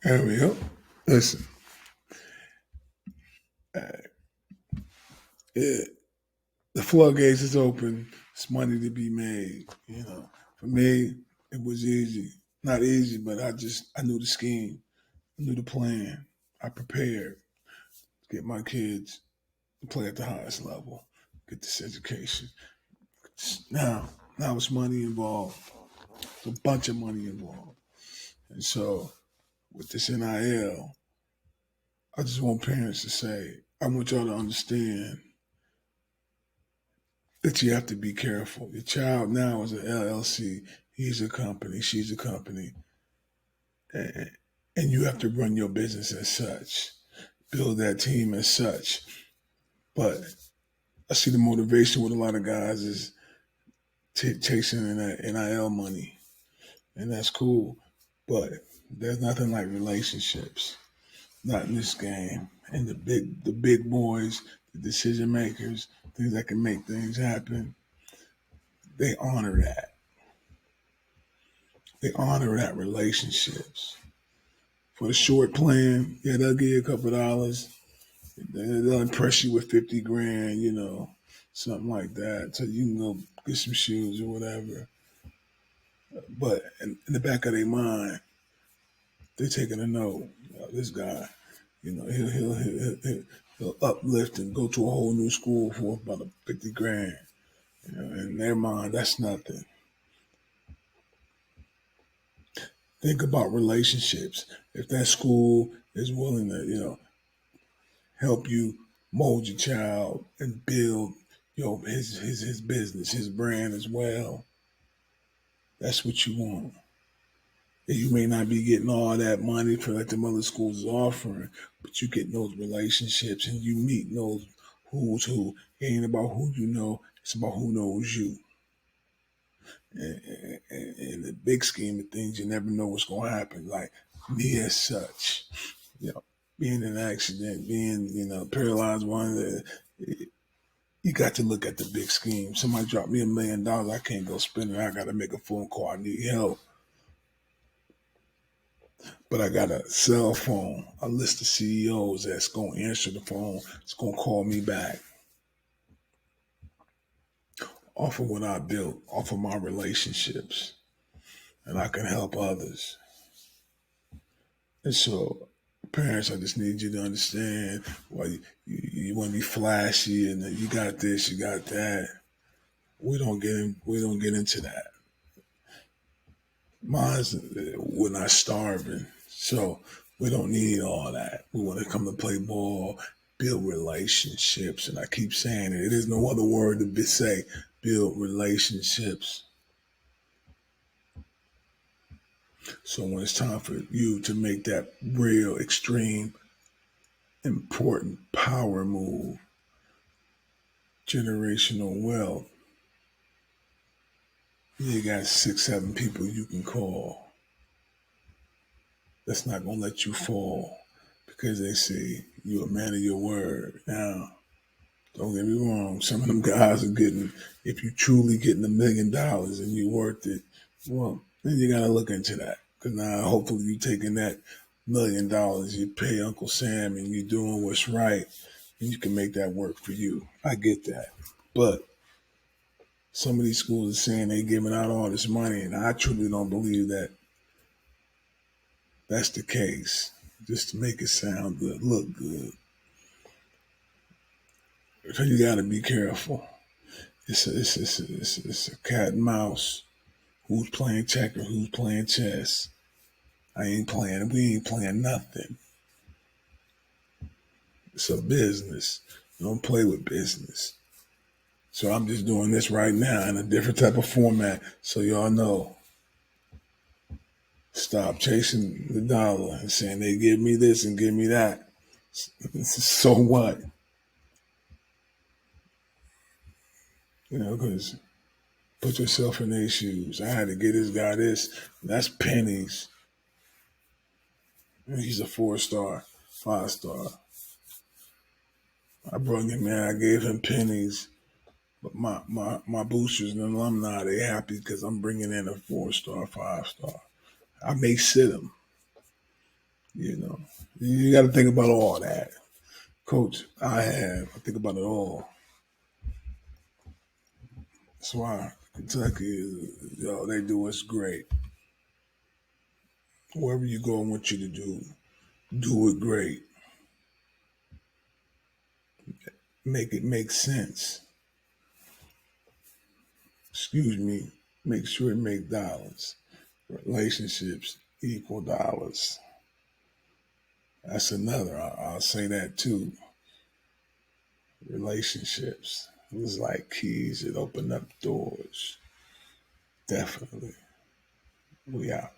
There we go. Listen, uh, it, the floodgates is open. It's money to be made. For me, it was easy. Not easy, but I knew the scheme. I knew the plan. I prepared to get my kids to play at the highest level, get this education. Now, now it's money involved. It's a bunch of money involved. And so with this NIL, I just want parents to say, I want y'all to understand that you have to be careful. Your child now is an LLC. He's a company. She's a company. And, and you have to run your business as such, build that team as such. But I see the motivation with a lot of guys is chasing that NIL money. And that's cool. But there's nothing like relationships, not in this game. And the big boys, the decision makers, things that can make things happen, they honor that. They honor that relationships. For the short plan, yeah, they'll give you a couple of dollars. They'll impress you with 50 grand, something like that. So you can go get some shoes or whatever. But in the back of their mind, they're taking a note. This guy, he'll uplift and go to a whole new school for about 50 grand. In their mind, that's nothing. Think about relationships. If that school is willing to, help you mold your child and build his business, his brand as well. That's what you want. And you may not be getting all that money for like the other schools is offering, but you get those relationships and you meet those who's who. It ain't about who you know, it's about who knows you. And in the big scheme of things, you never know what's going to happen. Like me as such, you know, being in an accident, being, paralyzed one, you got to look at the big scheme. Somebody dropped me $1 million, I can't go spend it. I got to make a phone call. I need help. But I got a cell phone, a list of CEOs that's going to answer the phone. It's going to call me back off of what I built, off of my relationships, and I can help others. And so, parents, I just need you to understand why you want to be flashy and you got this, you got that. We don't get into that. We're not starving, so we don't need all that. We want to come to play ball, build relationships, and I keep saying it. It is no other word to say. Build relationships. So when it's time for you to make that real, extreme, important power move, generational wealth, you got 6, 7 people you can call. That's not gonna let you fall because they say you're a man of your word. Now, don't get me wrong. Some of them guys are getting, if you truly getting $1 million and you worth it, well, then you gotta look into that. Because now, hopefully, you taking that $1 million, you pay Uncle Sam, and you doing what's right, and you can make that work for you. I get that, but some of these schools are saying they giving out all this money, and I truly don't believe that that's the case. Just to make it sound good, look good. So you got to be careful. It's a cat and mouse. Who's playing checkers? Who's playing chess? I ain't playing. We ain't playing nothing. It's a business. You don't play with business. So I'm just doing this right now in a different type of format, so y'all know. Stop chasing the dollar and saying they give me this and give me that. So what? Because put yourself in their shoes. I had to get this guy this. That's pennies. He's a 4-star, 5-star. I brought him in. I gave him pennies. But my boosters and alumni, they happy because I'm bringing in a 4-star, 5-star. I may sit him. You know, you got to think about all that, Coach. I think about it all. That's why Kentucky, they do us great. Wherever you go, I want you to do it great. Make it make sense. Excuse me. Make sure it make dollars. Relationships equal dollars. That's another. I'll say that too. Relationships. It was like keys that open up doors. Definitely. We out.